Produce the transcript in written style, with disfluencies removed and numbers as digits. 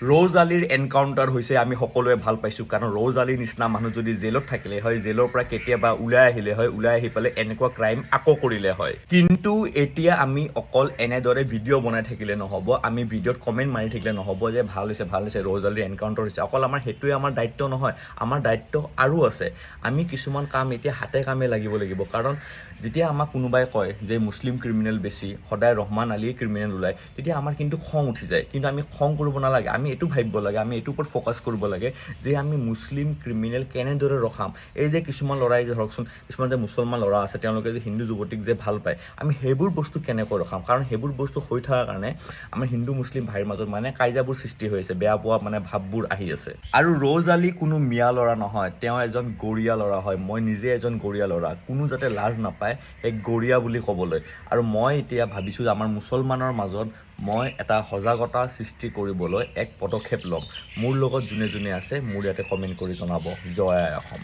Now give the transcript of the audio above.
Rose আলীৰ encounter হৈছে আমি সকলোৱে ভাল পাইছোঁ, কাৰণ ৰ'জ আলীৰ নিচিনা মানুহ যদি জেলত থাকিলে হয়, জেলৰ পৰা কেতিয়াবা ওলাই আহিলে হয়, ওলাই আহি পেলাই এনেকুৱা ক্ৰাইম আকৌ কৰিলে হয়। কিন্তু এতিয়া আমি অকল এনেদৰে ভিডিঅ' বনাই থাকিলে নহ'ব, আমি ভিডিঅ'ত কমেণ্ট মাৰি থাকিলে নহ'ব যে ভাল হৈছে ৰ'জ আলীৰ এনকাউণ্টাৰ হৈছে। অকল আমাৰ সেইটোৱে আমাৰ দায়িত্ব নহয়, আমাৰ দায়িত্ব আৰু আছে। আমি কিছুমান কাম এতিয়া হাতে কামে লাগিব, কাৰণ যেতিয়া আমাক কোনোবাই কয় যে মুছলিম ক্ৰিমিনেল বেছি, সদায় ৰহমান আলীয়ে ক্ৰিমিনেল ওলায়, তেতিয়া আমাৰ কিন্তু খং উঠি যায়। কিন্তু আমি খং কৰিব নালাগে, আমি এইটো ভাবিব লাগে, আমি এইটোৰ ওপৰত ফ'কাছ কৰিব লাগে যে আমি মুছলিম ক্ৰিমিনেল কেনেদৰে ৰখাম। এই যে কিছুমান ল'ৰাই যে ধৰকচোন, কিছুমান যে মুছলমান ল'ৰা আছে, তেওঁলোকে যে হিন্দু যুৱতীক যে ভাল পায়, আমি সেইবোৰ বস্তু কেনেকৈ ৰখাম। কাৰণ সেইবোৰ বস্তু হৈ থকাৰ কাৰণে আমাৰ হিন্দু মুছলিম ভাইৰ মাজত কাজিয়াবোৰ সৃষ্টি হৈ আছে, বেয়া পোৱা ভাৱবোৰ আহি আছে। আৰু ৰ'জ আলী কোনো মিয়া ল'ৰা নহয়, তেওঁ এজন গৰীয়া ল'ৰা হয়। মই নিজে এজন গৰীয়া ল'ৰা, কোনো যাতে লাজ নাপায় এক গৰীয়া বুলি ক'বলৈ। আৰু মই এতিয়া ভাবিছোঁ যে আমাৰ মুছলমানৰ মাজত মই এটা সজাগতা সৃষ্টি কৰিবলৈ এক পদক্ষেপ ল'ম। মোৰ লগত যোনে যোনে আছে, মোৰ ইয়াতে কমেণ্ট কৰি জনাব। জয় আই অসম।